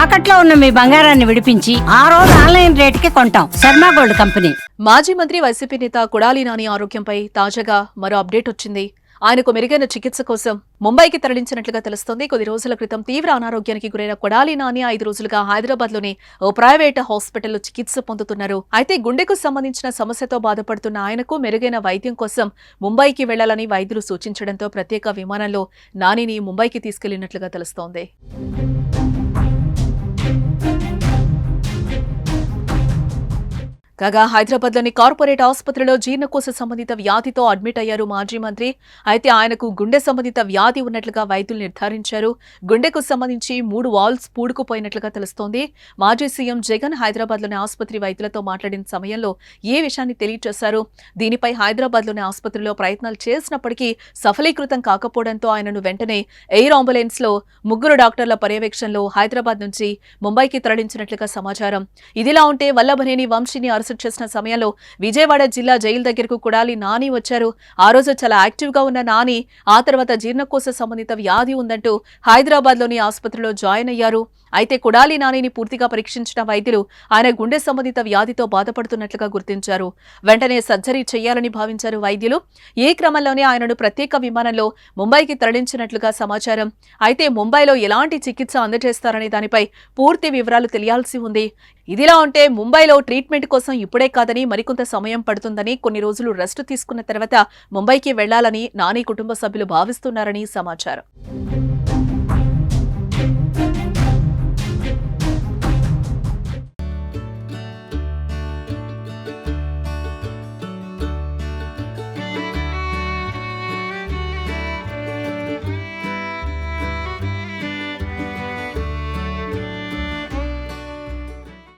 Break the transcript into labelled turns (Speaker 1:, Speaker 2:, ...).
Speaker 1: తాకట్లో ఉన్న మీ బంగారాన్ని విడిపించి ఆ రోజు ఆన్లైన్ రేటుకి కొంటాం. Sharma gold company.
Speaker 2: మాజీ మంత్రి వైసీపీ నేత కొడాలి నాని ఆరోగ్యంపై తాజాగా మరో అప్డేట్ వచ్చింది. ఆయనకు మెరుగైన చికిత్స కోసం ముంబైకి తరలించినట్లుగా తెలుస్తోంది. కొద్ది రోజుల క్రితం తీవ్ర అనారోగ్యానికి గురైన కొడాలి నాని 5 రోజులుగా హైదరాబాద్ లోని ఓ ప్రైవేట్ హాస్పిటల్లో చికిత్స పొందుతున్నారు. అయితే గుండెకు సంబంధించిన సమస్యతో బాధపడుతున్న ఆయనకు మెరుగైన వైద్యం కోసం ముంబైకి వెళ్లాలని వైద్యులు సూచించడంతో ప్రత్యేక విమానంలో నానిని ముంబైకి తీసుకెళ్లినట్లుగా తెలుస్తోంది. కాగా హైదరాబాద్లోని కార్పొరేట్ ఆసుపత్రిలో జీర్ణకోశ సంబంధిత వ్యాధితో అడ్మిట్ అయ్యారు మాజీ మంత్రి. అయితే ఆయనకు గుండె సంబంధిత వ్యాధి ఉన్నట్లుగా వైద్యులు నిర్ధారించారు. గుండెకు సంబంధించి 3 వాల్వ్స్ పూడుకుపోయినట్లుగా తెలుస్తోంది. మాజీ సీఎం జగన్ హైదరాబాద్లోని ఆసుపత్రి వైద్యులతో మాట్లాడిన సమయంలో ఈ విషయాన్ని తెలియజేశారు. దీనిపై హైదరాబాద్లోని ఆసుపత్రిలో ప్రయత్నాలు చేసినప్పటికీ సఫలీకృతం కాకపోవడంతో ఆయనను వెంటనే ఎయిర్ అంబులెన్స్ లో 3 డాక్టర్ల పర్యవేక్షణలో హైదరాబాద్ నుంచి ముంబైకి తరలించినట్లుగా సమాచారం. ఇదిలా ఉంటే వల్లభనేని వంశీని అరెస్ట్ చేసిన సమయంలో విజయవాడ జిల్లా జైలు దగ్గరకు కొడాలి నాని వచ్చారు. ఆ రోజు చాలా యాక్టివ్ గా ఉన్న నాని ఆ తర్వాత జీర్ణకోశ సంబంధిత వ్యాధి ఉందంటూ హైదరాబాద్ లోని ఆసుపత్రిలో జాయిన్ అయ్యారు. అయితే కొడాలి నానిని పూర్తిగా పరీక్షించిన వైద్యులు ఆయన గుండె సంబంధిత వ్యాధితో బాధపడుతున్నట్లుగా గుర్తించారు. వెంటనే సర్జరీ చేయాలని భావించారు వైద్యులు. ఈ క్రమంలోనే ఆయనను ప్రత్యేక విమానంలో ముంబైకి తరలించినట్లుగా సమాచారం. అయితే ముంబైలో ఎలాంటి చికిత్స అందజేస్తారనే దానిపై పూర్తి వివరాలు తెలియాల్సి ఉంది. ఇదిలా ఉంటే ముంబైలో ట్రీట్మెంట్ కోసం ఇప్పుడే కాదని మరికొంత సమయం పడుతుందని, కొన్ని రోజులు రెస్ట్ తీసుకున్న తర్వాత ముంబైకి వెళ్లాలని నాని కుటుంబ సభ్యులు భావిస్తున్నారని సమాచారం.